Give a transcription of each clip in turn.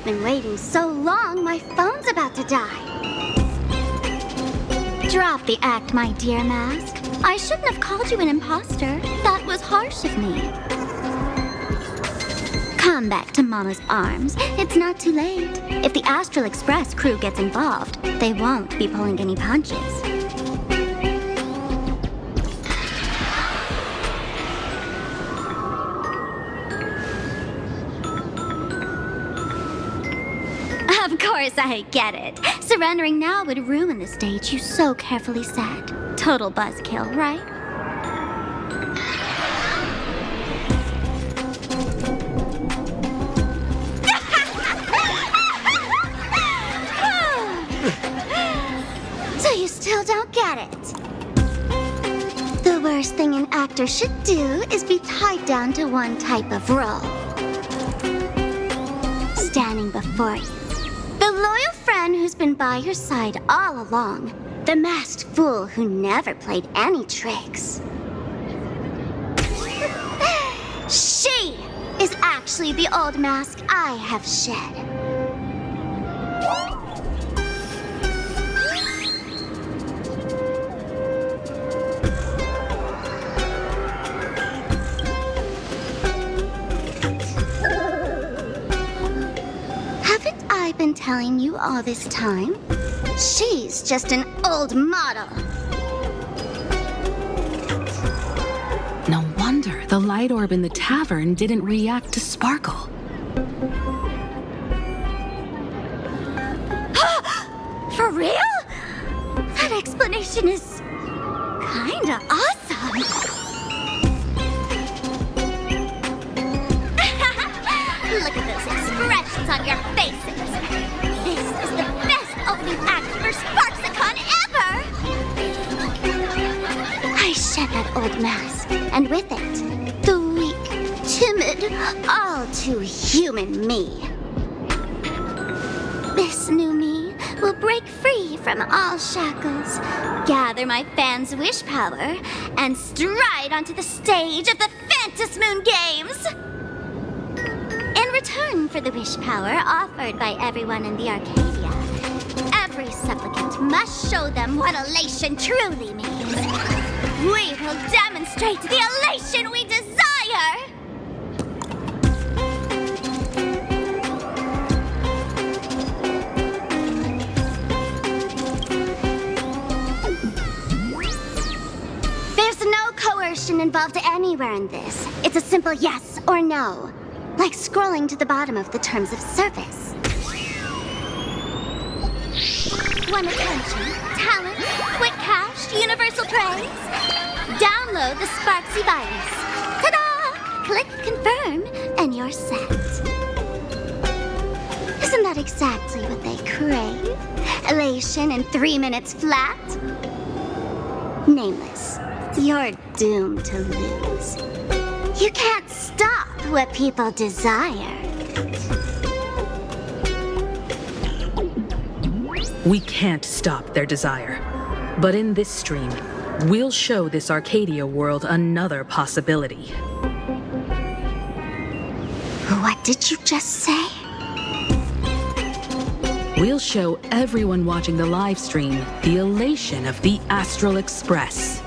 been waiting so long, my phone's about to die. Drop the act, my dear Mask. I shouldn't have called you an imposter. That was harsh of me. Come back to Mama's arms. It's not too late. If the Astral Express crew gets involved, they won't be pulling any punches. Of course I get it. Surrendering now would ruin the stage you so carefully set. Total buzzkill, right? So you still don't get it. The worst thing an actor should do is be tied down to one type of role. Standing before you. The loyal friend who's been by your side all along. The masked fool who never played any tricks. She is actually the old mask I have shed. I've been telling you all this time. She's just an old model. No wonder the light orb in the tavern didn't react to sparkle. For real? That explanation is kinda awesome. Look at those expressions on your faces. This is the best opening act for Sparksicon ever! I shed that old mask, and with it, the weak, timid, all too human me. This new me will break free from all shackles, gather my fans' wish power, and stride onto the stage of the Fantasmoon Games! In return for the wish power offered by everyone in the Arcadia, every supplicant must show them what elation truly means. We will demonstrate the elation we desire! There's no coercion involved anywhere in this. It's a simple yes or no. Like scrolling to the bottom of the terms of service. Want attention, talent, quick cash, universal praise? Download the Sparksy virus. Ta-da! Click confirm, and you're set. Isn't that exactly what they crave? Elation in 3 minutes flat? Nameless, you're doomed to lose. You can't stop what people desire. We can't stop their desire. But in this stream, we'll show this Arcadia world another possibility. What did you just say? We'll show everyone watching the live stream the elation of the Astral Express.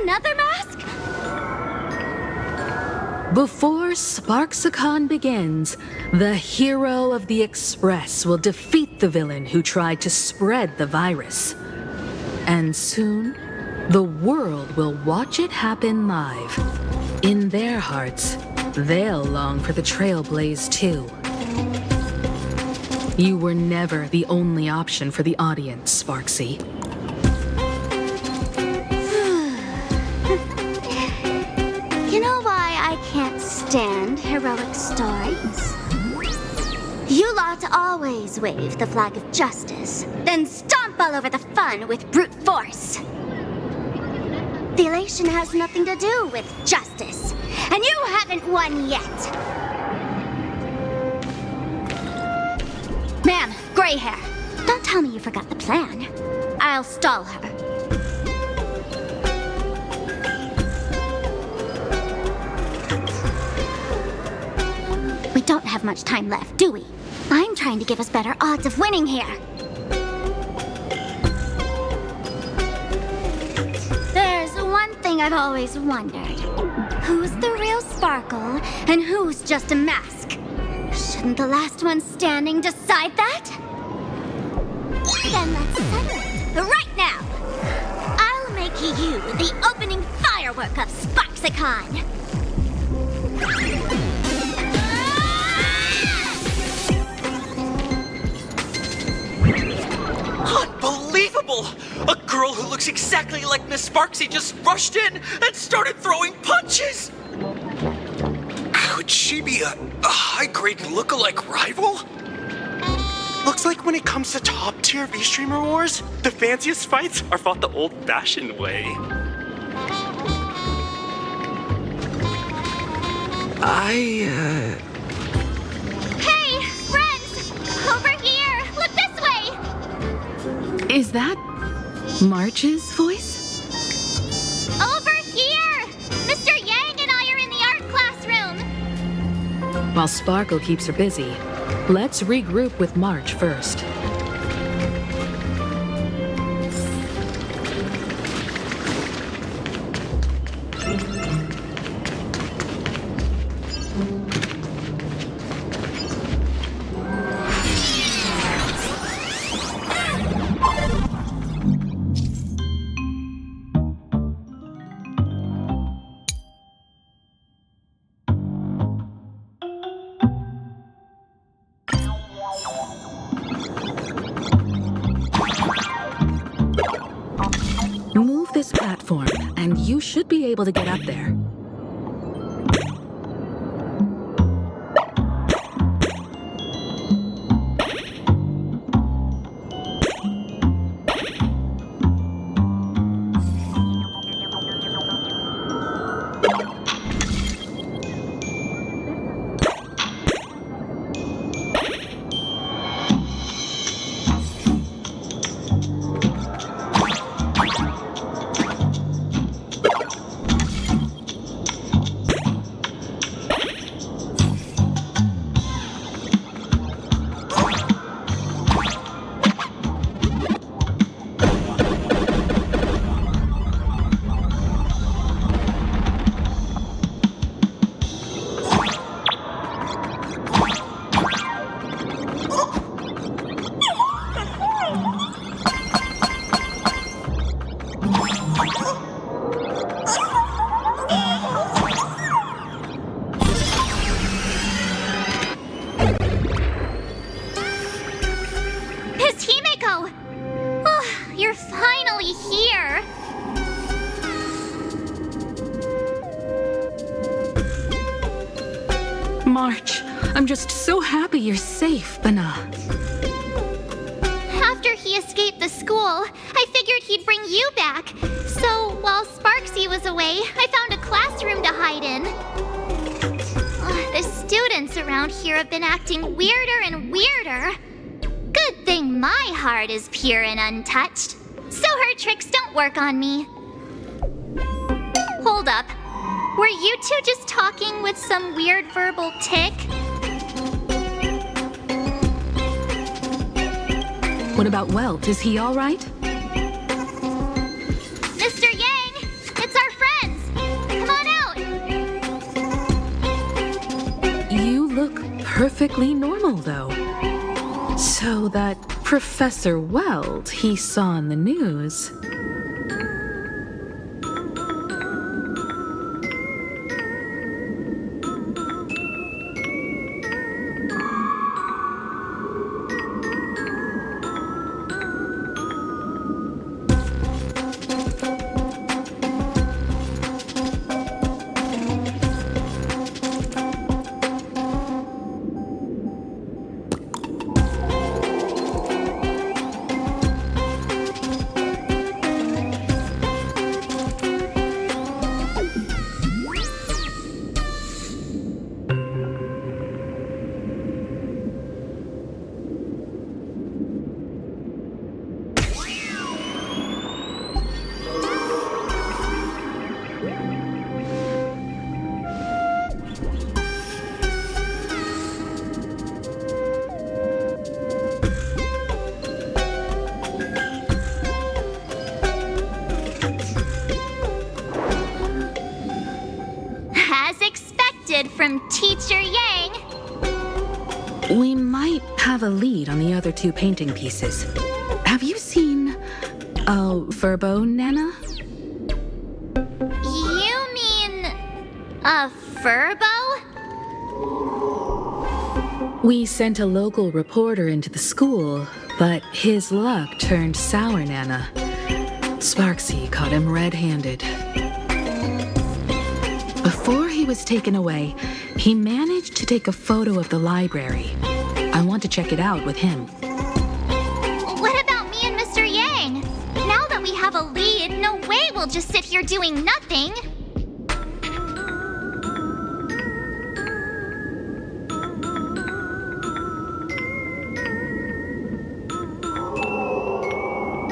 Another mask? Before Sparksicon begins, the hero of the Express will defeat the villain who tried to spread the virus. And soon, the world will watch it happen live. In their hearts, they'll long for the Trailblaze too. You were never the only option for the audience, Sparksy. You know why I can't stand heroic stories? You lot always wave the flag of justice, then stomp all over the fun with brute force. The elation has nothing to do with justice, and you haven't won yet. Ma'am, gray hair. tell me you forgot the plan. I'll stall her. We don't have much time left, do we? I'm trying to give us better odds of winning here. There's one thing I've always wondered. Who's the real Sparkle, and who's just a mask? Shouldn't the last one standing decide that? Then let's settle it right now. I'll make you the opening firework of Sparksicon. Unbelievable! A girl who looks exactly like Miss Sparksy just rushed in and started throwing punches! Could she be a high-grade lookalike rival? Looks like when it comes to top-tier V-Streamer wars, the fanciest fights are fought the old-fashioned way. Hey, friends! Over here! Look this way! Is that March's voice? Over here! Mr. Yang and I are in the art classroom! While Sparkle keeps her busy, let's regroup with March first. Move this platform, and you should be able to get up there. Miss Himeko! Oh, you're finally here! March, I'm just so happy you're safe, Bana. After he escaped the school, I figured he'd bring you back. So, while Sparksy was away, I found a classroom to hide in. The students around here have been acting weirder and weirder. Good thing my heart is pure and untouched, so her tricks don't work on me. Hold up. Were you two just talking with some weird verbal tick? What about Welt? Is he all right? Mr. Yang, it's our friends. Come on out. You look perfectly normal, though. So that Professor Welt he saw in the news. as expected from Teacher Yang. We might have a lead on the other two painting pieces. Have you seen Furbo, Nana? You mean a furbo? We sent a local reporter into the school, but his luck turned sour, Nana. Sparksy caught him red-handed. Before he was taken away, he managed to take a photo of the library. I want to check it out with him. What about me and Mr. Yang? Now that we have a lead, no way we'll just sit here doing nothing.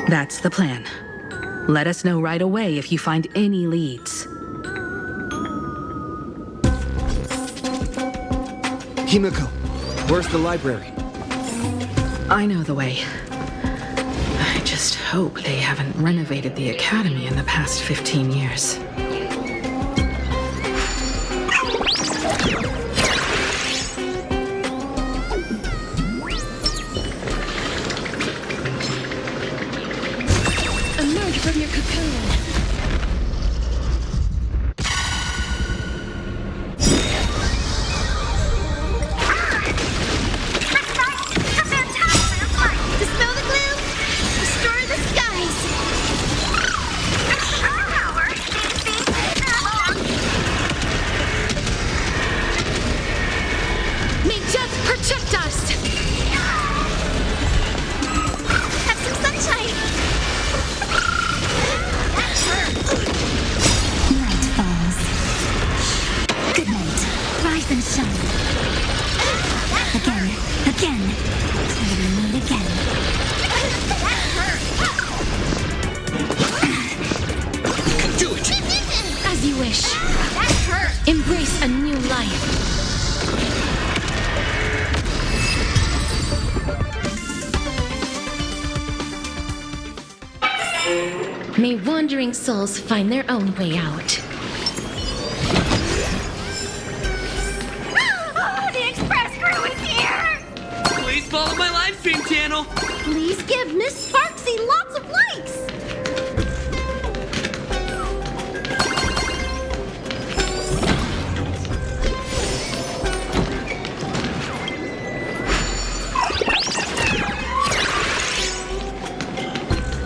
That's the plan. Let us know right away if you find any leads. Himiko, where's the library? I know the way. I just hope they haven't renovated the academy in the past 15 years. Emerge from your cocoon. Dispel the gloom, restore the skies. May death protect us! Have some sunshine. Night falls. Good night. Rise and shine. Again, again. Till we meet again. Do it! As you wish. That hurt. Embrace a new life. May wandering souls find their own way out. Oh, the express crew is here. Please follow my live stream channel! Please give Miss Sparksy lots of likes.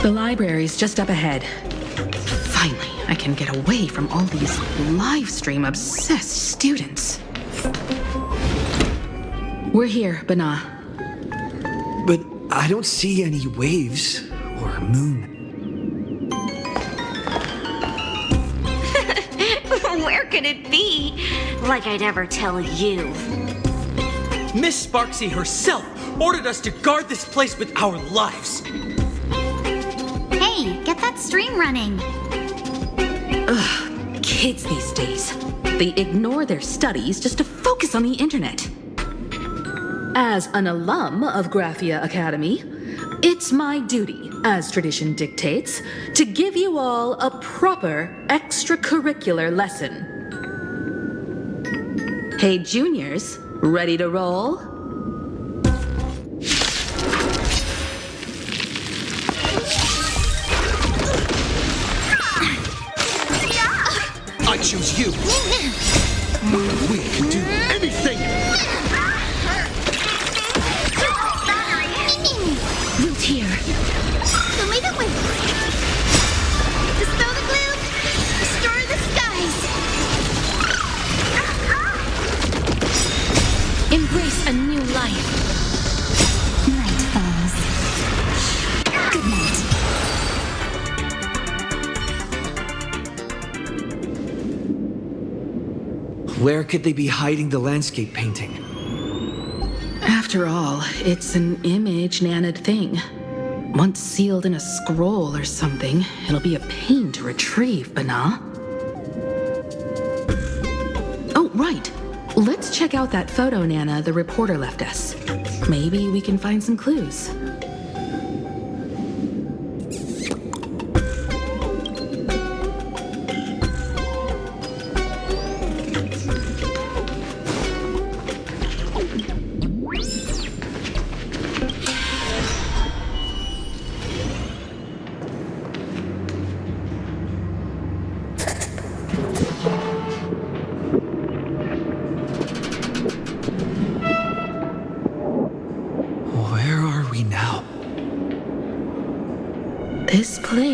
The library's just up ahead. Finally, I can get away from all these live stream obsessed students. We're here, Bana. But I don't see any waves or a moon. Where could it be? Like I'd ever tell you. Miss Sparksy herself ordered us to guard this place with our lives. Hey, get that stream running. Kids these days, they ignore their studies just to focus on the internet. As an alum of Graphia Academy, it's my duty, as tradition dictates, to give you all a proper extracurricular lesson. Hey, juniors, ready to roll? I choose you. We can do anything. Root here. So leave it with me. Dispel the gloom, restore the skies. Embrace a new life. Night falls. Good night. Where could they be hiding the landscape painting? After all, it's an image Nana'd thing. Once sealed in a scroll or something, it'll be a pain to retrieve, Bana. Oh, right. Let's check out that photo Nana the reporter left us. Maybe we can find some clues.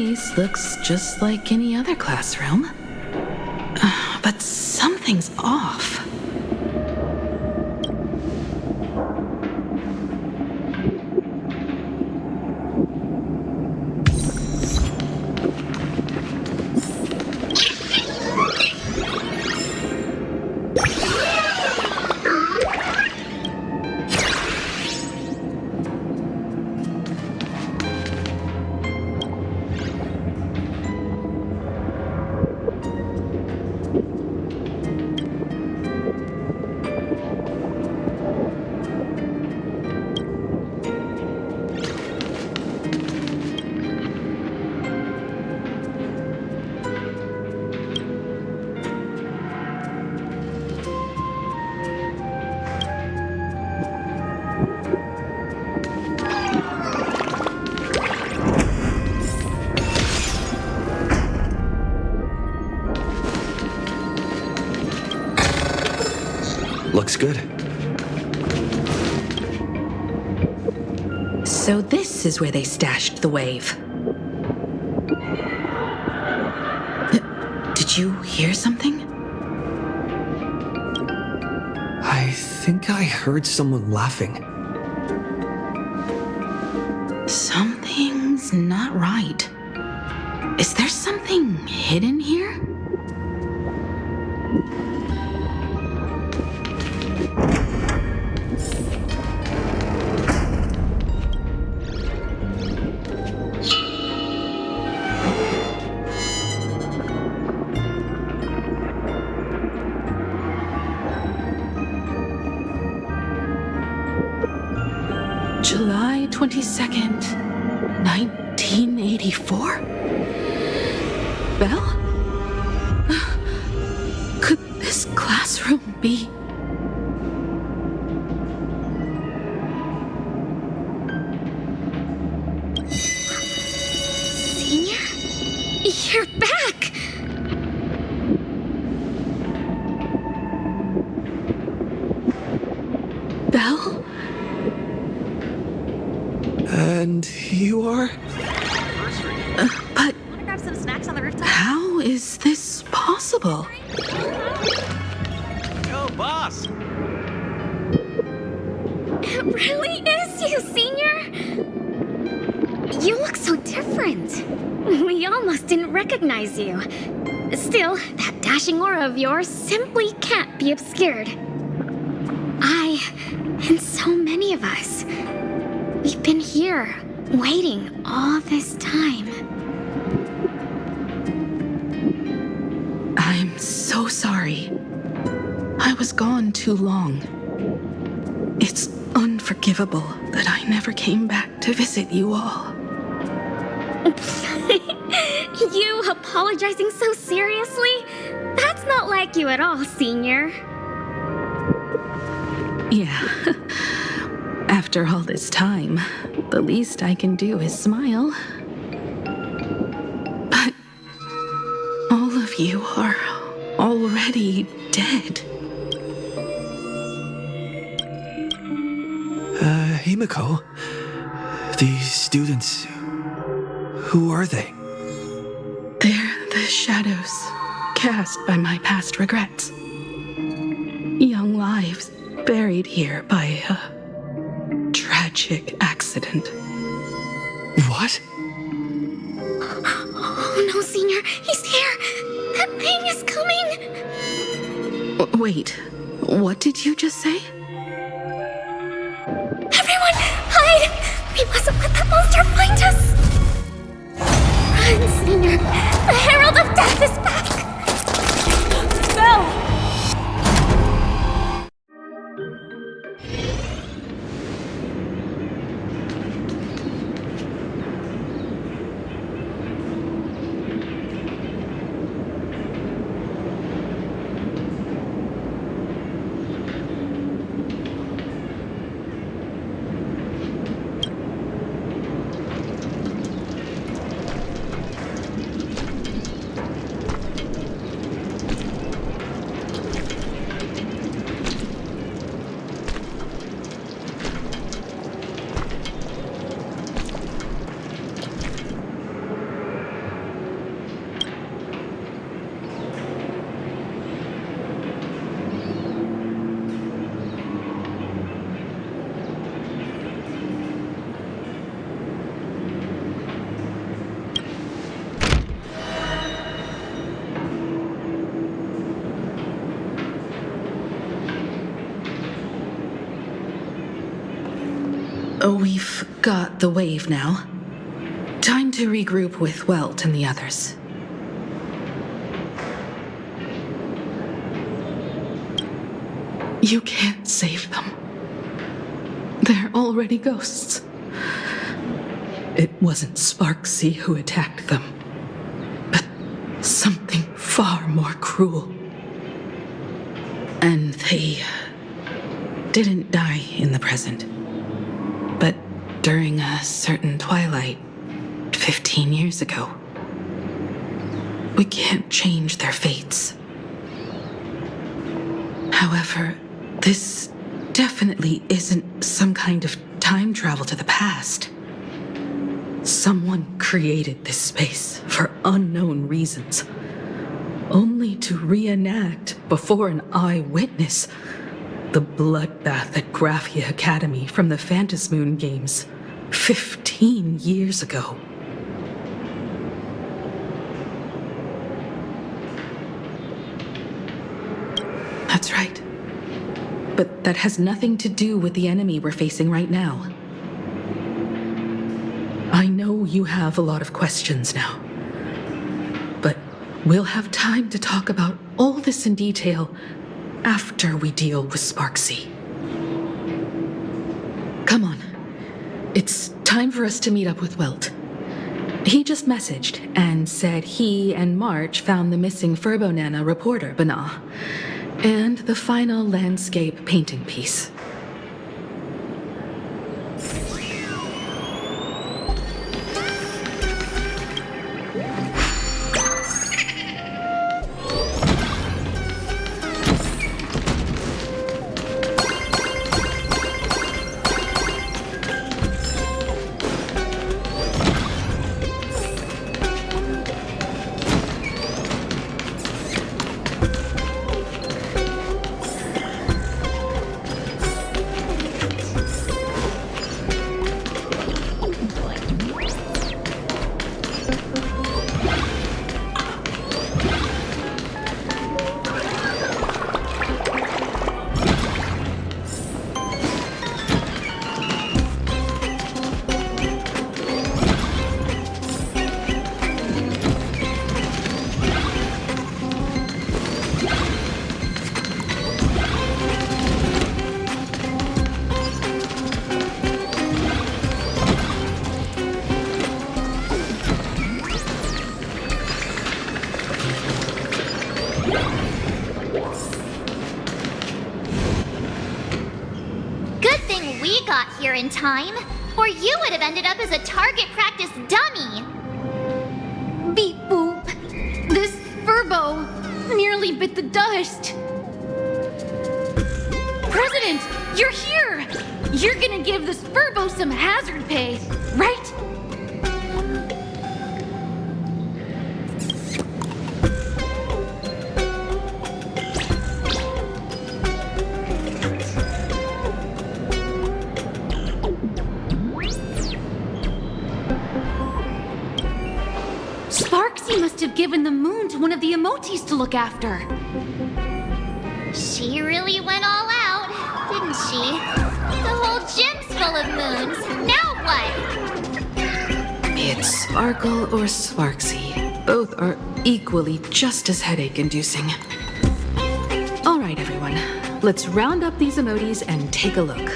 place looks just like any other classroom. But something's off. Looks good. So this is where they stashed the wave. Did you hear something? I think I heard someone laughing. Something's not right. Is there something hidden here? July 22nd, 1984? Belle? Could this classroom be... Senior? You're back! Belle? And you are? But Wanna grab some snacks on the rooftop? how is this possible? Yo, boss! It really is you, Senior! You look so different. We almost didn't recognize you. Still, that dashing aura of yours simply can't be obscured. I, and so many of us, we've been here, waiting all this time. I'm so sorry. I was gone too long. It's unforgivable that I never came back to visit you all. You apologizing so seriously? That's not like you at all, Senior. Yeah. After all this time, the least I can do is smile. But all of you are already dead. Himiko? These students... Who are they? They're the shadows cast by my past regrets. Young lives buried here by a tragic accident. What? Oh no, Senior, he's here! That thing is coming! Wait, what did you just say? Everyone, hide! We mustn't let that monster find us! Run, Senior! The Herald of Death is back! Go! We've got the wave now. Time to regroup with Welt and the others. You can't save them. They're already ghosts. It wasn't Sparksy who attacked them, but something far more cruel. And they didn't die in the present, but during a certain twilight 15 years ago. We can't change their fates. However, this definitely isn't some kind of time travel to the past. Someone created this space for unknown reasons, only to reenact before an eyewitness the bloodbath at Graphia Academy from the Phantasmoon games 15 years ago. That's right. But that has nothing to do with the enemy we're facing right now. I know you have a lot of questions now, but we'll have time to talk about all this in detail after we deal with Sparksy. Come on. It's time for us to meet up with Welt. He just messaged and said he and March found the missing Furbonana reporter, Bana, and the final landscape painting piece. Here in time, or you would have ended up as a target practice dummy. Beep boop. This Furbo nearly bit the dust. President, you're here! You're gonna give this Furbo some hazard pay, right? Sparksy must have given the moon to one of the emotes to look after. She really went all out, didn't she? The whole gym's full of moons. Now what? It's Sparkle or Sparksy. Both are equally just as headache-inducing. All right, everyone. Let's round up these emotes and take a look.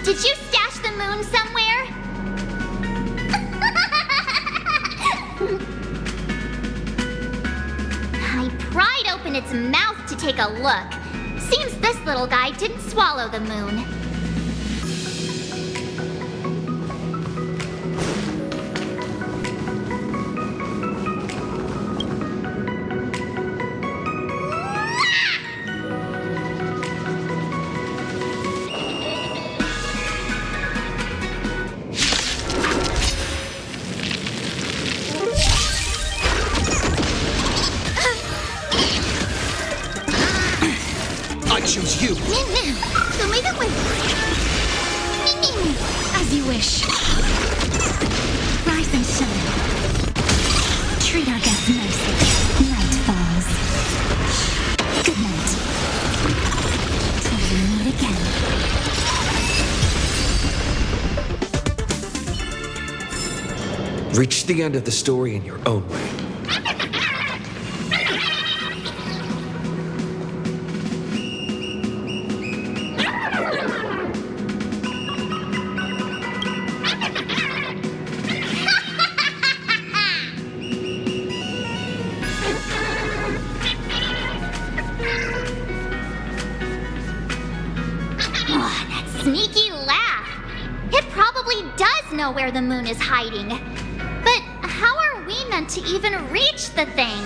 Did you stash the moon somewhere? I pried open its mouth to take a look. Seems this little guy didn't swallow the moon. I choose you. So leave it with me. As you wish. Rise and shine. Treat our guests nicely. Night falls. Good night. Till we meet again. Reach the end of the story in your own way. Sneaky laugh. It probably does know where the moon is hiding. But how are we meant to even reach the thing?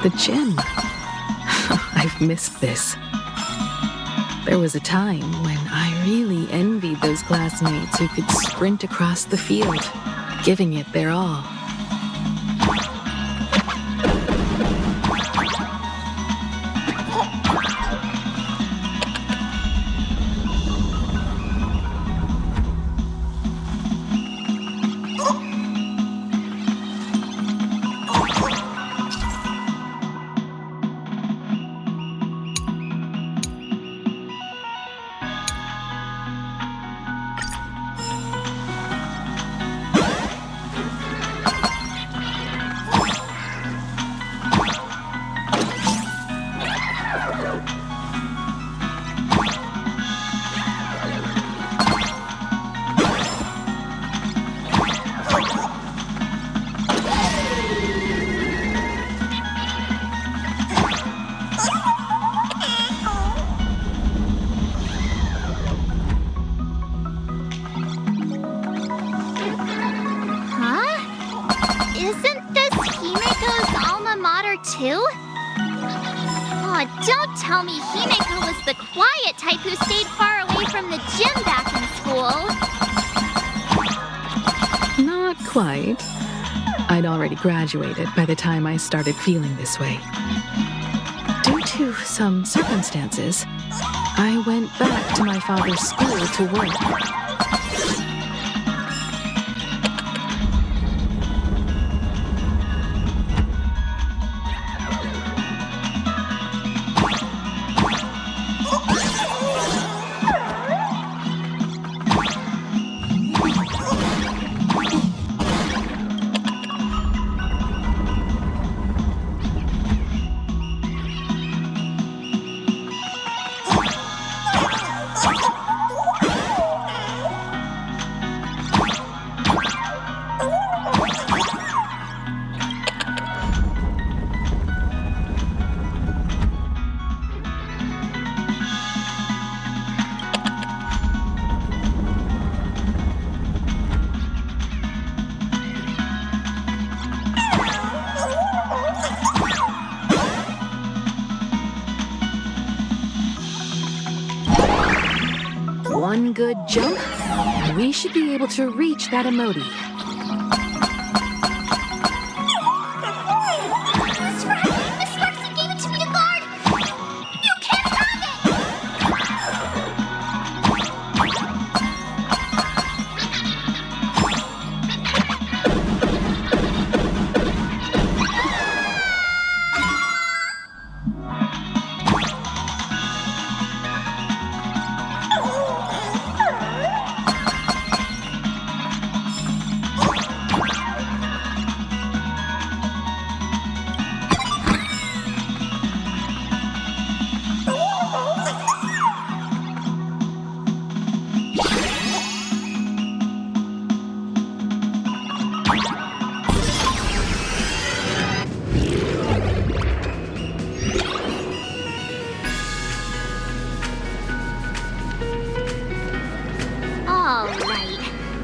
The gym. I've missed this. There was a time when I really envied those classmates who could sprint across the field, giving it their all. Too? Oh, don't tell me Himeko was the quiet type who stayed far away from the gym back in school. Not quite. I'd already graduated by the time I started feeling this way. Due to some circumstances, I went back to my father's school to work. One good jump, and we should be able to reach that emoji. That's right! Miss Sparksy gave it to me to guard! You can't have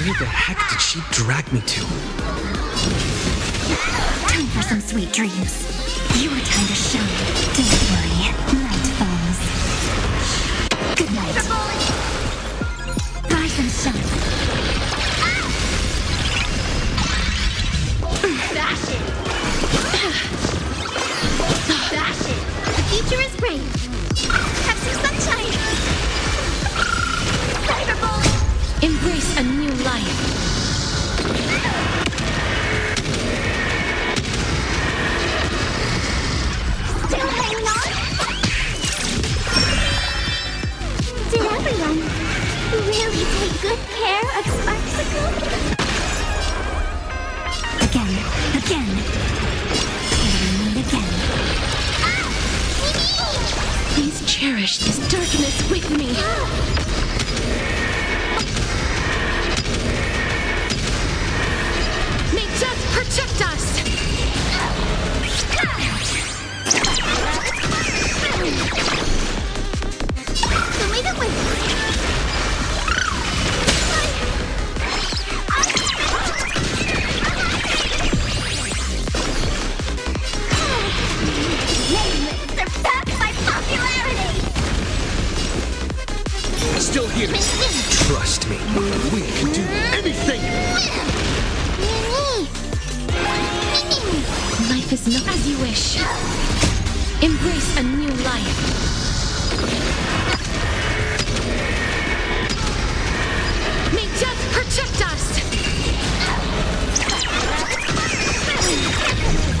Where the heck did she drag me to? Time for some sweet dreams. Your time to shine. Don't worry, night falls. Good night. Rise and shine. Bash it! Bash it! The future is great. Have some sunshine. Cyberball! Embrace a new life. Still hanging on? Did everyone really take good care of Sparksicle? Again. Till we meet again. Please cherish this darkness with me. May death protect us. So leave it with Nameless surpassed by popularity! Still here. Trust me. We can do anything. Life is not as you wish. Embrace a new life. May death protect us.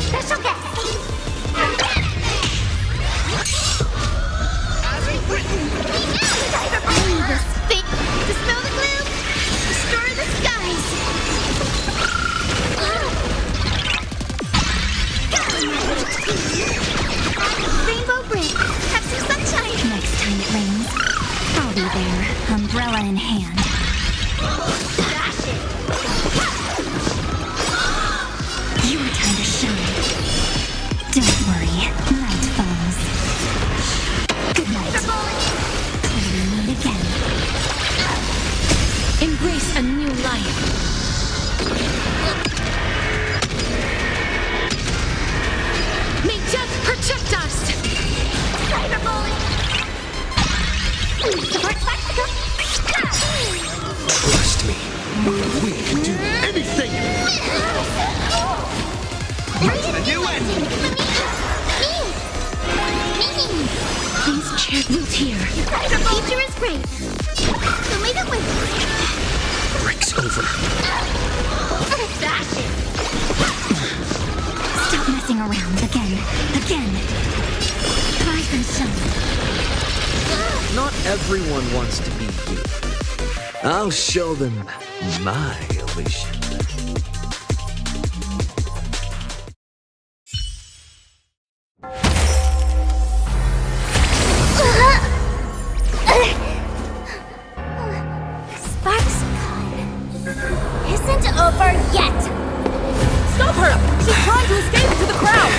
Special guest! Dispel the gloom! Restore the skies! Rainbow Bridge! Have some sunshine! Next time it rains, I'll be there, umbrella in hand. Dash it! Your time to shine. Don't worry, night falls. Good night. Till we meet again. Embrace a new life. May death protect us. Trust me. We can do anything. Where's the new end? Please cheer Root here. The future is great. So leave it with Break's over. Dash it! Stop messing around again. Rise and shine. Not everyone wants to be you. I'll show them my illusion. Sparksicle isn't over yet! Stop her! She's trying to escape to the crowd!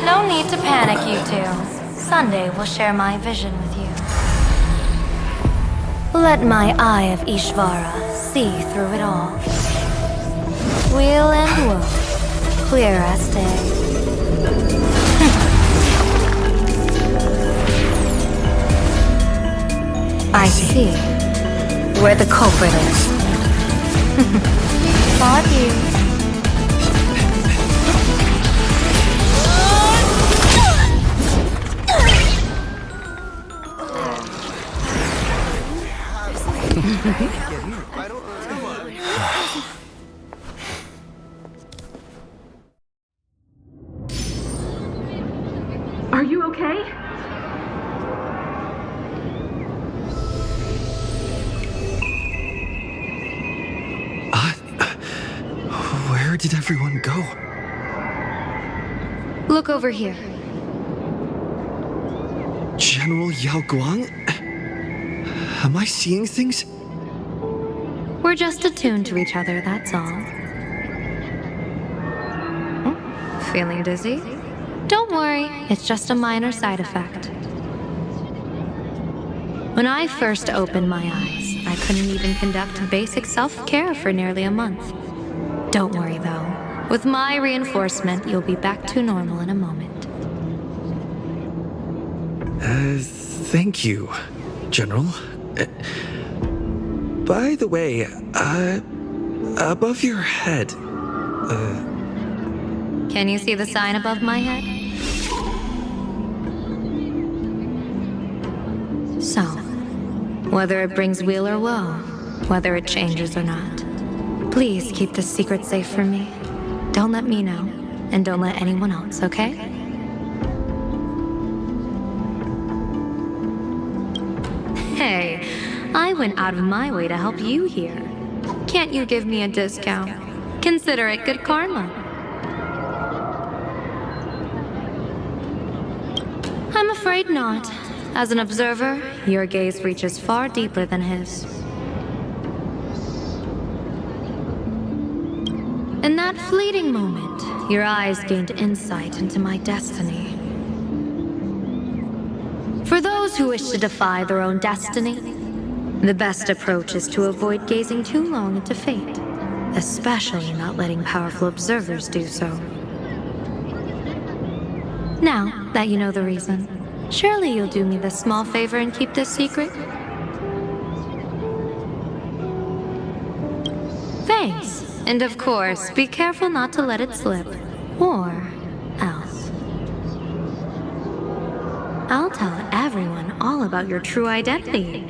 No need to panic, you two. Sunday will share my vision with you. Let my eye of Ishvara see through it all. Weal and woe, clear as day. I see where the culprit is. Fought you. Are you okay? Where did everyone go? Look over here. General Yao Guang? Am I seeing things? We're just attuned to each other, that's all. Oh, feeling dizzy? Don't worry, it's just a minor side effect. When I first opened my eyes, I couldn't even conduct basic self-care for nearly a month. Don't worry though. With my reinforcement, you'll be back to normal in a moment. Thank you, General. By the way, above your head, Can you see the sign above my head? So, whether it brings weal or woe, whether it changes or not, please keep this secret safe from me. Don't let me know, and don't let anyone else, okay? Hey, I went out of my way to help you here. Can't you give me a discount? Consider it good karma. I'm afraid not. As an observer, your gaze reaches far deeper than his. In that fleeting moment, your eyes gained insight into my destiny. For those who wish to defy their own destiny, the best approach is to avoid gazing too long into fate, especially not letting powerful observers do so. Now that you know the reason, surely you'll do me this small favor and keep this secret? Thanks. And of course, be careful not to let it slip. Or else. I'll tell everyone all about your true identity.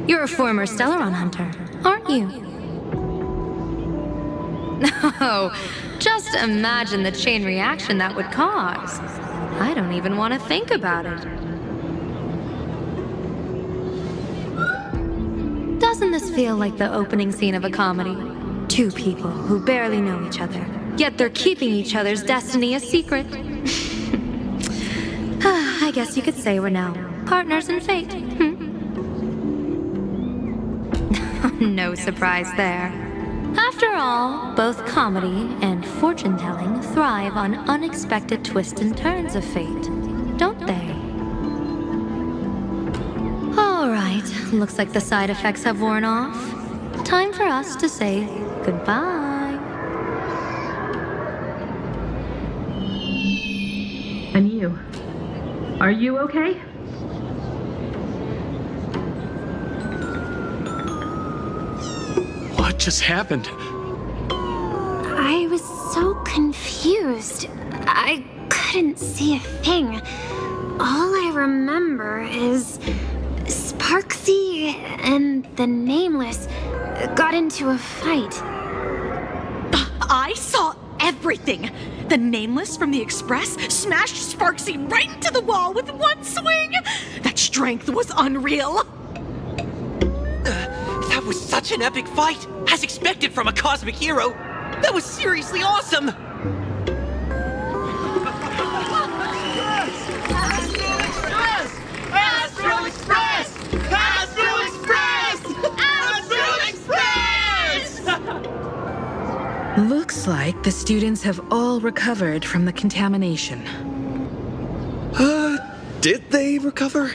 You're a former Stellaron hunter, aren't you? Oh, just imagine the chain reaction that would cause. I don't even want to think about it. Doesn't this feel like the opening scene of a comedy? Two people who barely know each other, yet they're keeping each other's destiny a secret. I guess you could say we're now partners in fate. No surprise there. After all, both comedy and fortune-telling thrive on unexpected twists and turns of fate, don't they? All right, looks like the side effects have worn off. Time for us to say goodbye. And you? Are you okay? What just happened? I was so confused. I couldn't see a thing. All I remember is Sparksy and the Nameless got into a fight. I saw everything. The Nameless from the Express smashed Sparksy right into the wall with one swing. That strength was unreal. That was such an epic fight, as expected from a cosmic hero. That was seriously awesome. Astro Express! Astro Express! Astro Express! Looks like the students have all recovered from the contamination. Did they recover?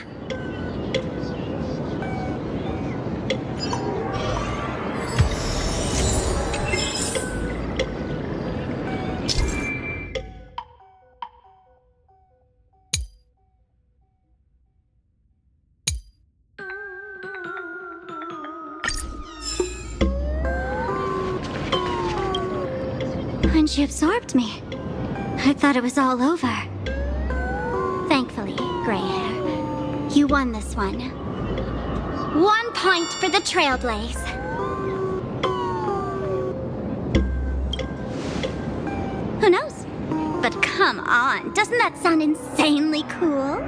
When she absorbed me, I thought it was all over. Thankfully, gray hair, you won this one. 1 point for the Trailblaze. Who knows? But come on, doesn't that sound insanely cool?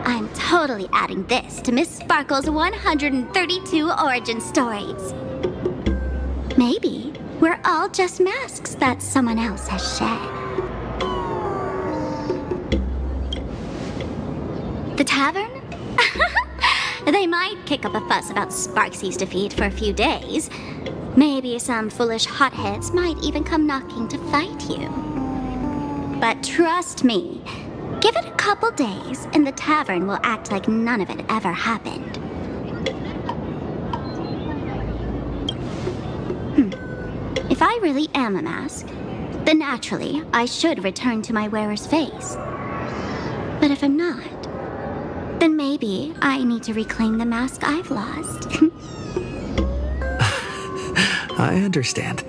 I'm totally adding this to Miss Sparkle's 132 origin stories. Maybe we're all just masks that someone else has shed. The tavern? They might kick up a fuss about Sparksy's defeat for a few days. Maybe some foolish hotheads might even come knocking to fight you. But trust me, give it a couple days and the tavern will act like none of it ever happened. If I really am a mask, then naturally I should return to my wearer's face. But if I'm not, then maybe I need to reclaim the mask I've lost. I understand.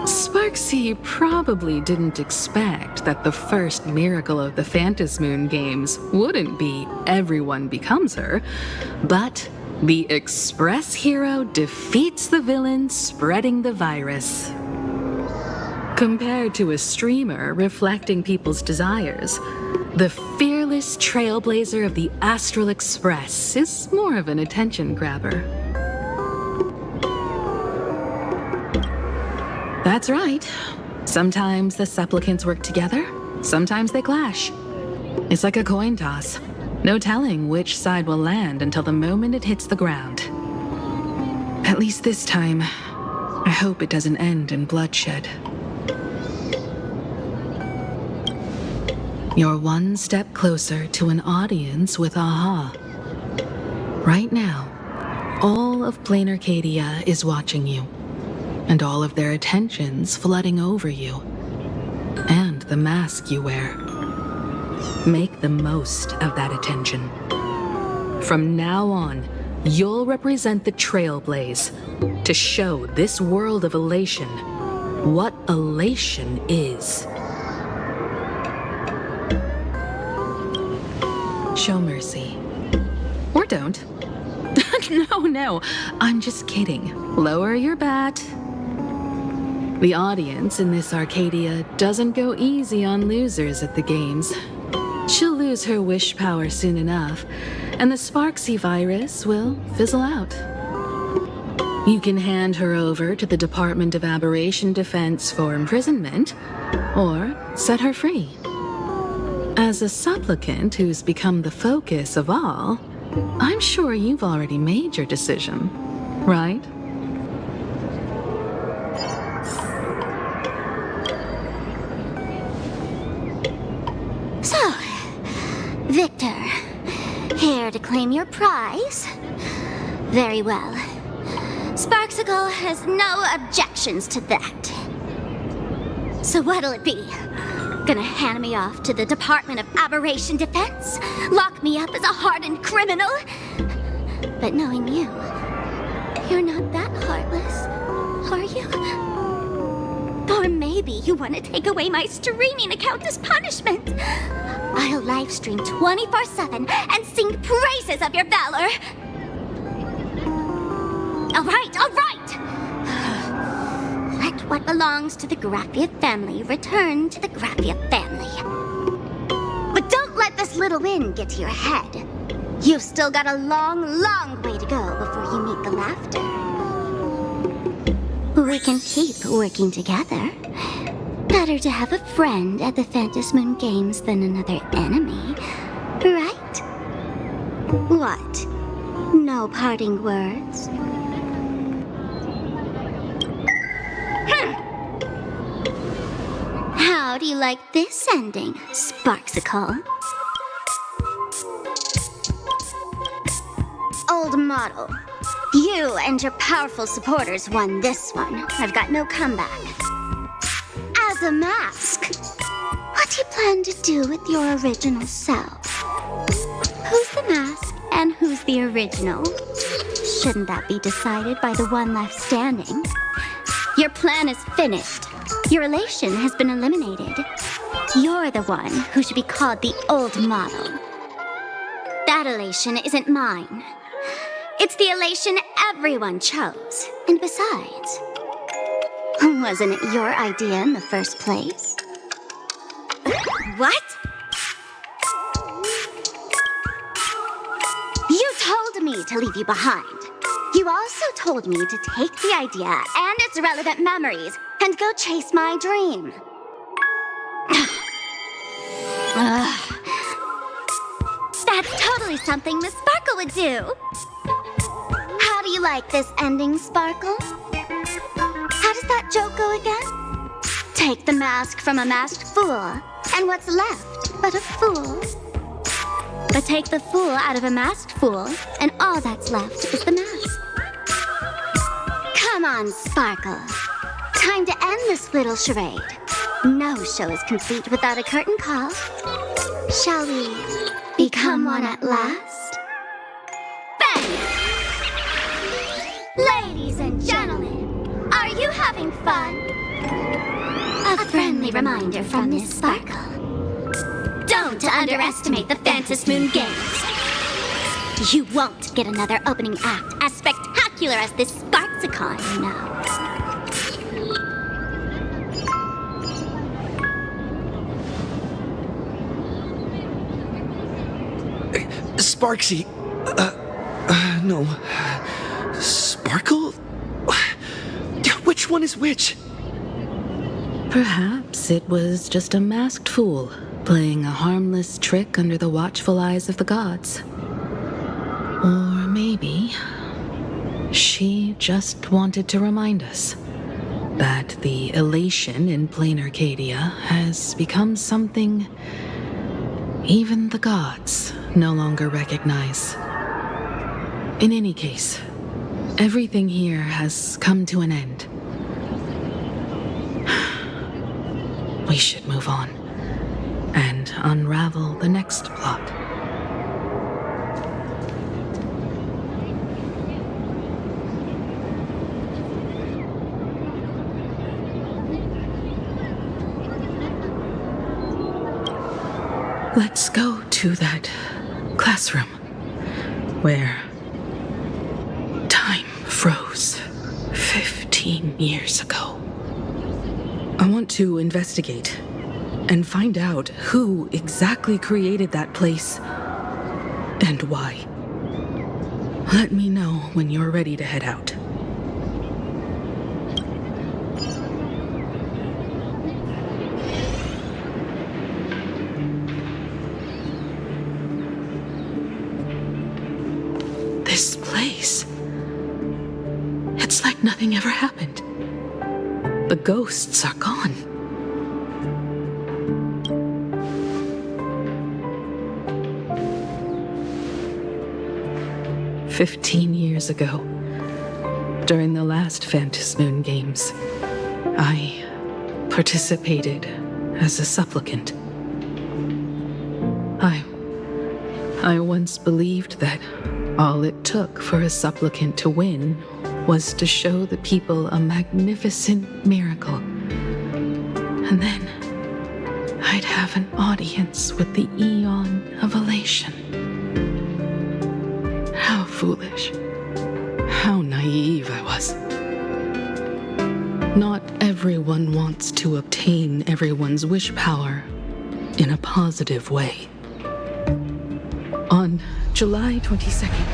Sparksy probably didn't expect that the first miracle of the Phantasmoon games wouldn't be everyone becomes her, but the Express hero defeats the villain spreading the virus. Compared to a streamer reflecting people's desires, the fearless trailblazer of the Astral Express is more of an attention grabber. That's right. Sometimes the supplicants work together, sometimes they clash. It's like a coin toss. No telling which side will land until the moment it hits the ground. At least this time, I hope it doesn't end in bloodshed. You're one step closer to an audience with Aha. Right now, all of Plain Arcadia is watching you, and all of their attention's flooding over you, and the mask you wear. Make the most of that attention. From now on, you'll represent the Trailblaze to show this world of elation what elation is. Show mercy. Or don't. No, I'm just kidding. Lower your bat. The audience in this Arcadia doesn't go easy on losers at the games. She'll lose her wish power soon enough, and the Sparksy virus will fizzle out. You can hand her over to the Department of Aberration Defense for imprisonment, or set her free. As a supplicant who's become the focus of all, I'm sure you've already made your decision, right? So, Victor, here to claim your prize? Very well. Sparksicle has no objections to that. So what'll it be? Gonna hand me off to the Department of Aberration Defense? Lock me up as a hardened criminal? But knowing you, you're not that heartless, are you? Or maybe you want to take away my streaming account as punishment. I'll livestream 24/7 and sing praises of your valor. All right. Let what belongs to the Graphia family return to the Graphia family. But don't let this little win get to your head. You've still got a long way to go before you meet the laughter. We can keep working together. Better to have a friend at the Phantasmoon Games than another enemy, right? What? No parting words? How do you like this ending, Sparksicle? Old model. You and your powerful supporters won this one. I've got no comeback. As a mask, what do you plan to do with your original self? Who's the mask and who's the original? Shouldn't that be decided by the one left standing? Your plan is finished. Your elation has been eliminated. You're the one who should be called the old model. That elation isn't mine. It's the elation everyone chose. And besides, wasn't it your idea in the first place? What? You told me to leave you behind. You also told me to take the idea and its relevant memories and go chase my dream. Ugh. That's totally something Miss Sparkle would do. How do you like this ending, Sparkle? How does that joke go again? Take the mask from a masked fool, and what's left but a fool? But take the fool out of a masked fool, and all that's left is the mask. Come on, Sparkle. Time to end this little charade. No show is complete without a curtain call. Shall we become one at last? Bang! Ladies and gentlemen, are you having fun? A friendly reminder from Miss Sparkle. Don't underestimate the Fantasmoon Games. You won't get another opening act as spectacular as this Sparksicon, you know. Sparksy. No. Sparkle? Which one is which? Perhaps it was just a masked fool playing a harmless trick under the watchful eyes of the gods. Or maybe she just wanted to remind us that the elation in plain Arcadia has become something even the gods no longer recognize. In any case, everything here has come to an end. We should move on and unravel the next plot. Let's go to that classroom where time froze 15 years ago. I want to investigate and find out who exactly created that place and why. Let me know when you're ready to head out. This place, it's like nothing ever happened. The ghosts are gone. "15 years ago, during the last Fantasmoon Games, I participated as a supplicant. I once believed that all it took for a supplicant to win was to show the people a magnificent miracle. And then I'd have an audience with the Eon of Elation. How foolish. How naive I was. Not everyone wants to obtain everyone's wish power in a positive way. On July 22nd,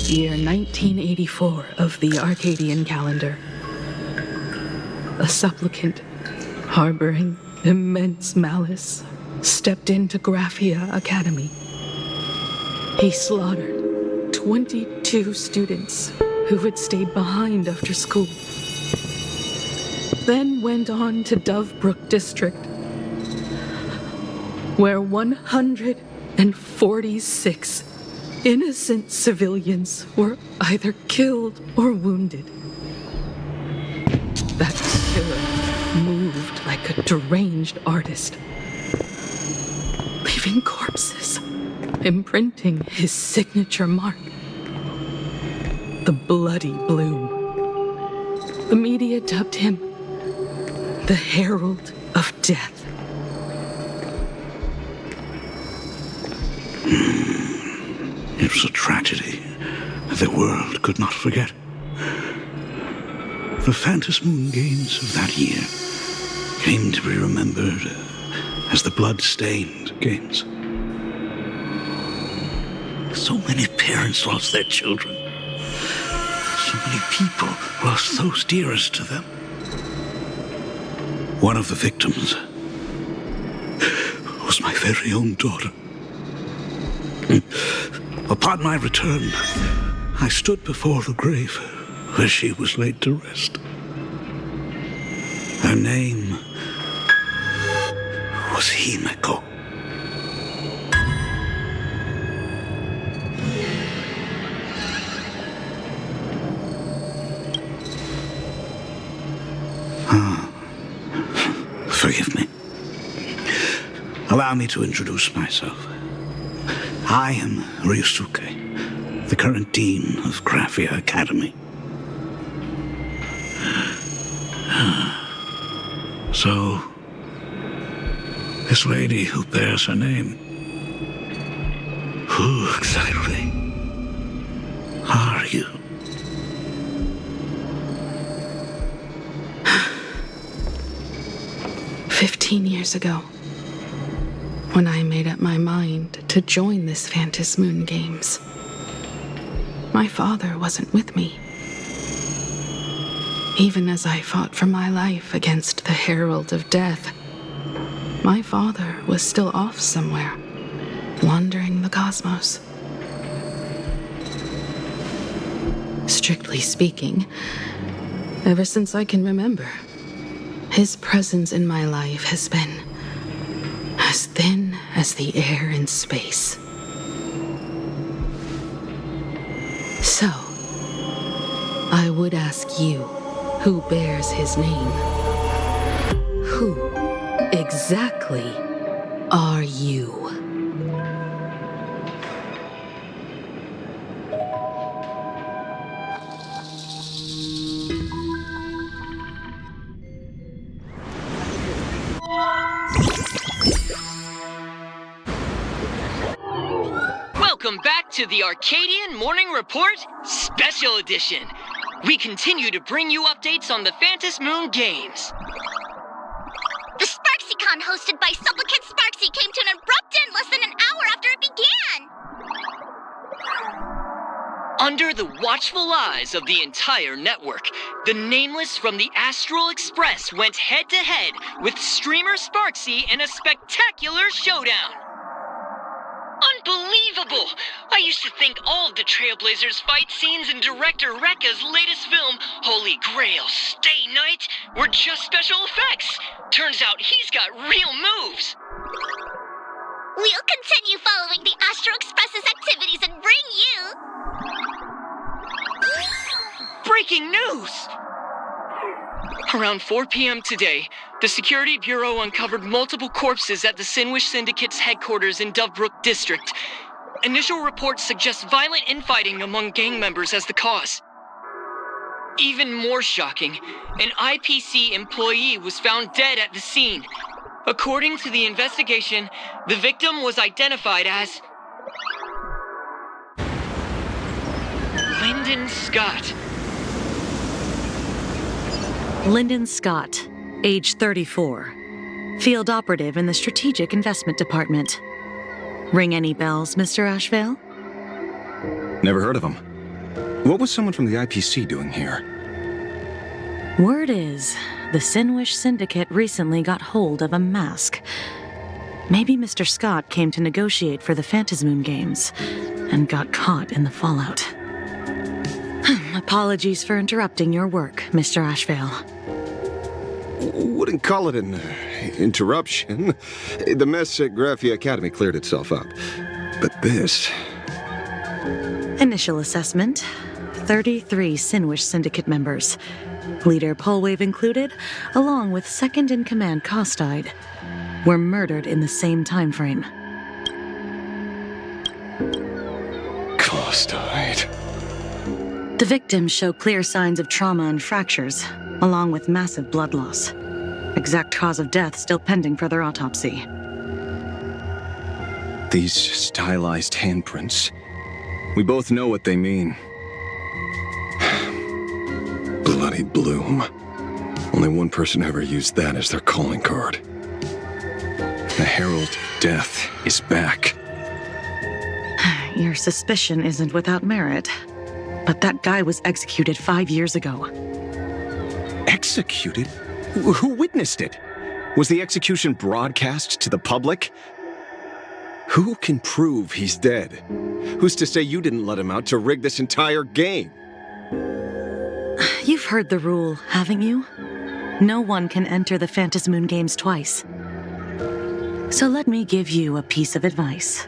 year 1984 of the Arcadian calendar, a supplicant harboring immense malice stepped into Graphia Academy. He slaughtered 22 students who had stayed behind after school, then went on to Dovebrook District, where 146 innocent civilians were either killed or wounded. That killer moved like a deranged artist, leaving corpses, imprinting his signature mark. The Bloody Bloom. The media dubbed him the Herald of Death. It was a tragedy that the world could not forget. The Fantasmoon Games of that year came to be remembered as the Blood-Stained Games. So many parents lost their children. So many people lost those dearest to them. One of the victims was my very own daughter. Upon my return, I stood before the grave where she was laid to rest. Her name was Himeko. Forgive me. Allow me to introduce myself. I am Ryusuke, the current dean of Graphia Academy. So, this lady who bears her name, who exactly are you? Years ago, when I made up my mind to join this Phantom Moon Games, my father wasn't with me. Even as I fought for my life against the Herald of Death, my father was still off somewhere, wandering the cosmos. Strictly speaking, ever since I can remember, his presence in my life has been as thin as the air in space. So, I would ask you, who bears his name? Who exactly are you? Welcome back to the Arcadian Morning Report Special Edition. We continue to bring you updates on the Phantom Moon Games. The SparksyCon hosted by Supplicant Sparksy came to an abrupt end less than an hour after it began. Under the watchful eyes of the entire network, the Nameless from the Astral Express went head-to-head with streamer Sparksy in a spectacular showdown. Unbelievable! I used to think all of the Trailblazers' fight scenes in director Rekka's latest film, Holy Grail Stay Night, were just special effects. Turns out he's got real moves. We'll continue following the Astro Express's activities and bring you... Breaking news! Around 4 p.m. today, the Security Bureau uncovered multiple corpses at the Sinwish Syndicate's headquarters in Dovebrook District. Initial reports suggest violent infighting among gang members as the cause. Even more shocking, an IPC employee was found dead at the scene. According to the investigation, the victim was identified as Lyndon Scott. Lyndon Scott, age 34, field operative in the Strategic Investment Department. Ring any bells, Mr. Ashvale? Never heard of him. What was someone from the IPC doing here? Word is, the Sinwish Syndicate recently got hold of a mask. Maybe Mr. Scott came to negotiate for the Phantom Moon Games and got caught in the fallout. Apologies for interrupting your work, Mr. Ashvale. Wouldn't call it an interruption. The mess at Graphia Academy cleared itself up. But this... Initial assessment, 33 Sinwish Syndicate members. Leader Polwave included, along with second-in-command Costide, were murdered in the same time frame. Costide. The victims show clear signs of trauma and fractures, along with massive blood loss. Exact cause of death still pending further autopsy. These stylized handprints. We both know what they mean. Bloody Bloom. Only one person ever used that as their calling card. The Herald of Death is back. Your suspicion isn't without merit. But that guy was executed 5 years ago. Executed? Who witnessed it? Was the execution broadcast to the public? Who can prove he's dead? Who's to say you didn't let him out to rig this entire game? You've heard the rule, haven't you? No one can enter the Phantasmoon Games twice. So let me give you a piece of advice.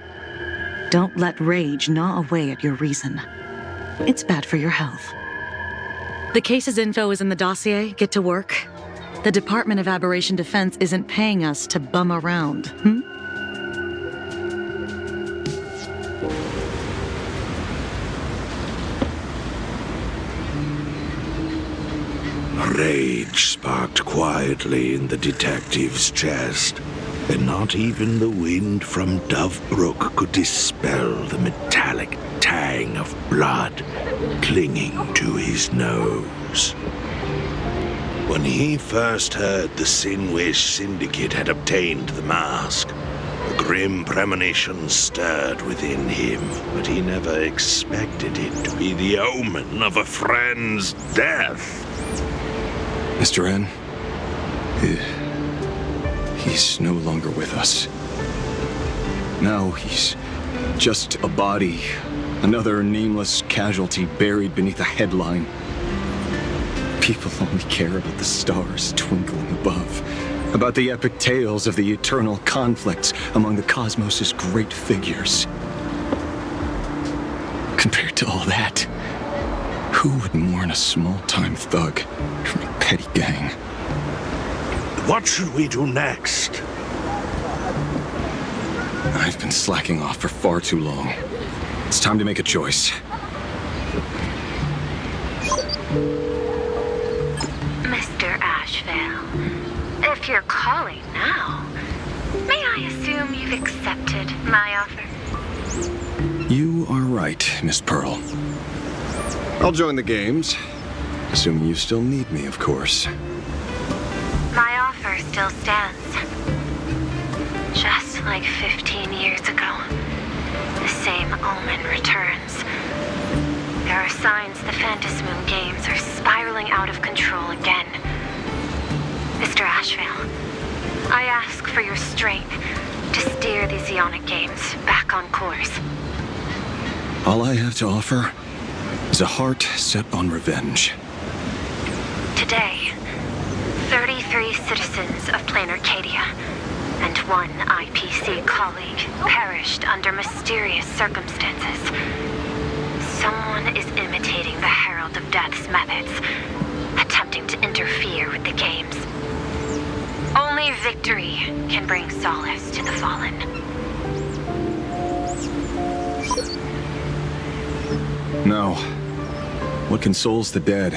Don't let rage gnaw away at your reason. It's bad for your health. The case's info is in the dossier. Get to work. The Department of Aberration Defense isn't paying us to bum around, Rage sparked quietly in the detective's chest, and not even the wind from Dovebrook could dispel the metallic tang of blood clinging to his nose. When he first heard the Sinwish Syndicate had obtained the mask, a grim premonition stirred within him, but he never expected it to be the omen of a friend's death. Mr. N, he's no longer with us. Now he's just a body, another nameless casualty buried beneath a headline. People only care about the stars twinkling above, about the epic tales of the eternal conflicts among the cosmos' great figures. Compared to all that, who would mourn a small-time thug from a petty gang? What should we do next? I've been slacking off for far too long. It's time to make a choice. Mr. Ashvale, if you're calling now, may I assume you've accepted my offer? You are right, Miss Pearl. I'll join the games, assuming you still need me, of course. My offer still stands. Just like 15 years ago, the same omen returns. There are signs the Phantasmoon Games are spiraling out of control again. Mr. Ashvale, I ask for your strength to steer these Ionic Games back on course. All I have to offer is a heart set on revenge. Today, 33 citizens of Plain Arcadia and one IPC colleague perished under mysterious circumstances. Someone is imitating the Herald of Death's methods, attempting to interfere with the games. Only victory can bring solace to the fallen. No. What consoles the dead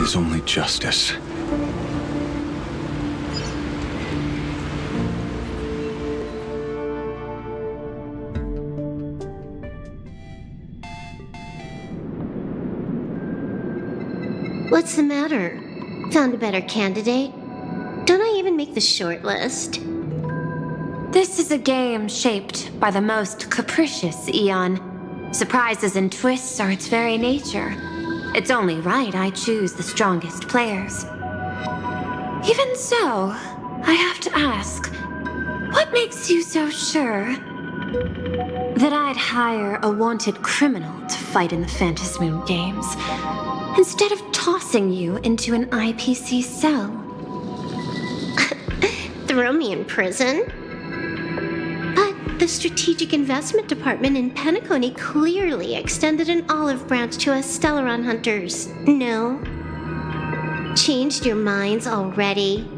is only justice. What's the matter? Found a better candidate? Don't I even make the short list? This is a game shaped by the most capricious Eon. Surprises and twists are its very nature. It's only right I choose the strongest players. Even so, I have to ask, what makes you so sure that I'd hire a wanted criminal to fight in the Phantasmoon Games, instead of tossing you into an IPC cell? Throw me in prison? But the Strategic Investment Department in Penacony clearly extended an olive branch to us Stellaron hunters. No? Changed your minds already?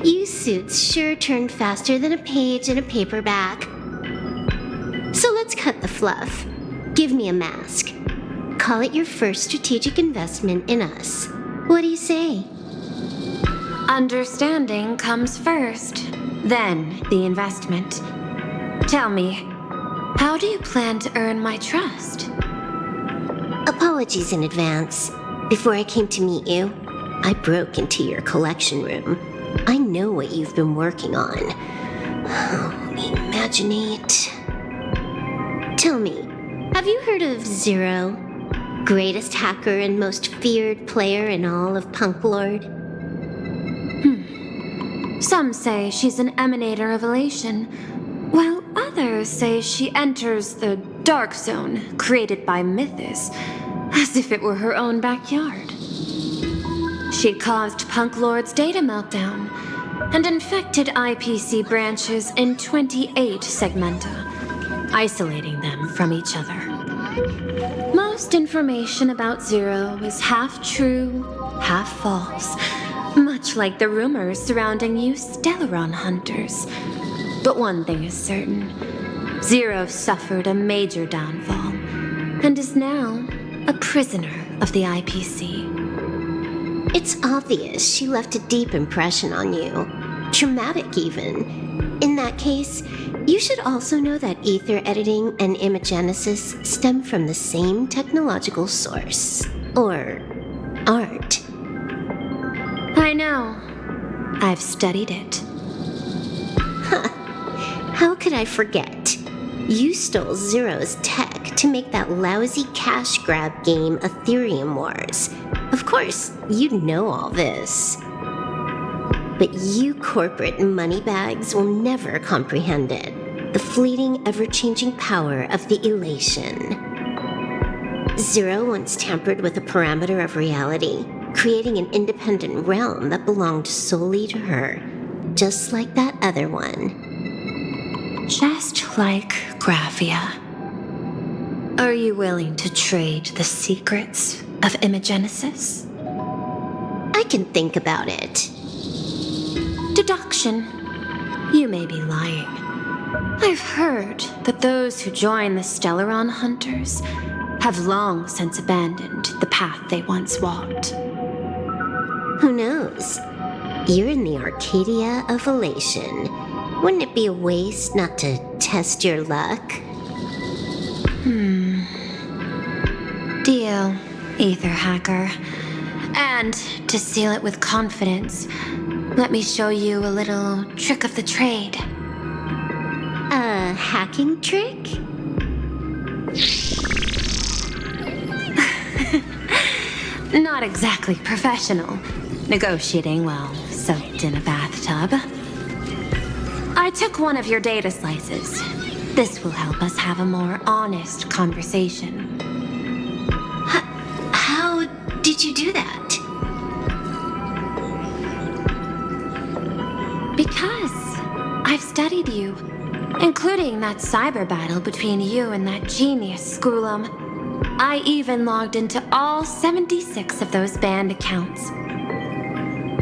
You suits sure turn faster than a page in a paperback. So let's cut the fluff. Give me a mask. Call it your first strategic investment in us. What do you say? Understanding comes first, then the investment. Tell me, how do you plan to earn my trust? Apologies in advance. Before I came to meet you, I broke into your collection room. I know what you've been working on. Imaginate. Tell me, have you heard of Zero? Greatest hacker and most feared player in all of Punk Lord? Some say she's an emanator of elation, while others say she enters the dark zone created by Mythos, as if it were her own backyard. She caused Punk Lord's data meltdown and infected IPC branches in 28 segmenta, isolating them from each other. Most information about Zero is half true, half false, much like the rumors surrounding you Stellaron hunters. But one thing is certain. Zero suffered a major downfall and is now a prisoner of the IPC. It's obvious she left a deep impression on you. Traumatic, even. In that case, you should also know that ether editing and imagenesis stem from the same technological source. Or art. I know. I've studied it. Huh. How could I forget? You stole Zero's tech to make that lousy cash grab game Ethereum Wars. Of course, you'd know all this. But you corporate moneybags will never comprehend it. The fleeting, ever-changing power of the elation. Zero once tampered with a parameter of reality, creating an independent realm that belonged solely to her, just like that other one. Just like Graphia. Are you willing to trade the secrets of imagenesis? I can think about it. Deduction. You may be lying. I've heard that those who join the Stellaron Hunters have long since abandoned the path they once walked. Who knows? You're in the Arcadia of Elation. Wouldn't it be a waste not to test your luck? Deal, Ether Hacker. And to seal it with confidence, let me show you a little trick of the trade. A hacking trick? Not exactly professional. Negotiating while soaked in a bathtub. I took one of your data slices. This will help us have a more honest conversation. How did you do that? Because I've studied you, including that cyber battle between you and that genius Schoolum. I even logged into all 76 of those banned accounts.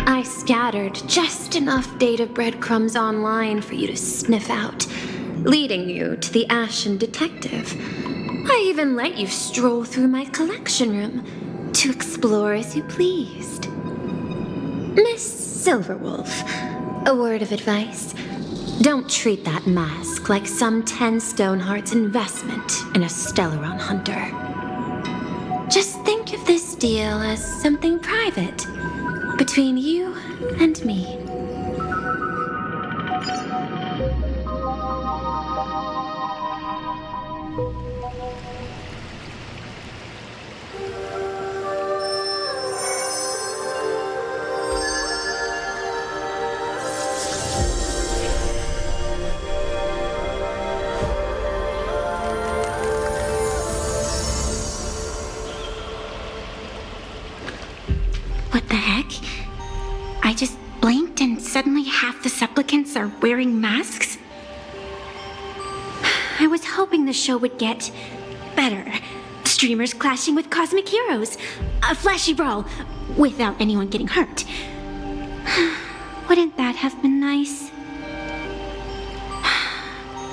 I scattered just enough data breadcrumbs online for you to sniff out, leading you to the Ashen Detective. I even let you stroll through my collection room to explore as you pleased. Miss Silverwolf, a word of advice. Don't treat that mask like some 10 Stonehearts investment in a Stellaron hunter. Just think of this deal as something private between you and me. What the heck? I just blinked and suddenly half the supplicants are wearing masks? I was hoping the show would get better. Streamers clashing with cosmic heroes. A flashy brawl without anyone getting hurt. Wouldn't that have been nice?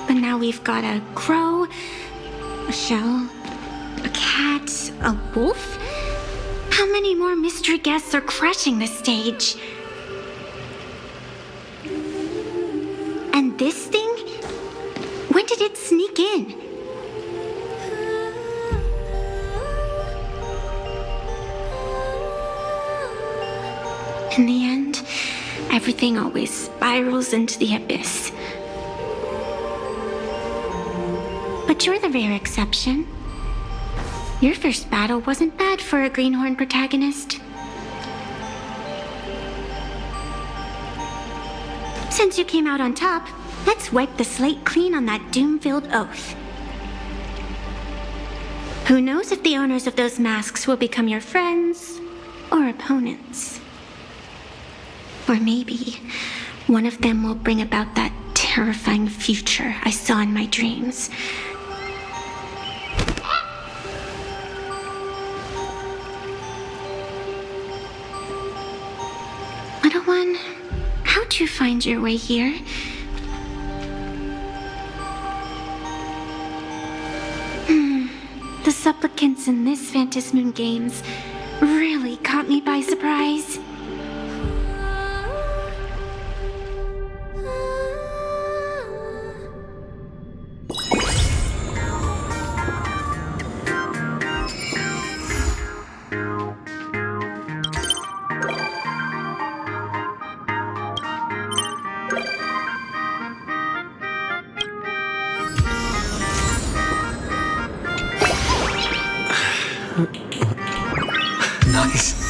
But now we've got a crow, a shell, a cat, a wolf. How many more mystery guests are crashing the stage? And this thing? When did it sneak in? In the end, everything always spirals into the abyss. But you're the rare exception. Your first battle wasn't bad for a greenhorn protagonist. Since you came out on top, let's wipe the slate clean on that doom-filled oath. Who knows if the owners of those masks will become your friends or opponents? Or maybe one of them will bring about that terrifying future I saw in my dreams. Little one, how'd you find your way here? The supplicants in this Phantasmoon Games really caught me by surprise. Nice.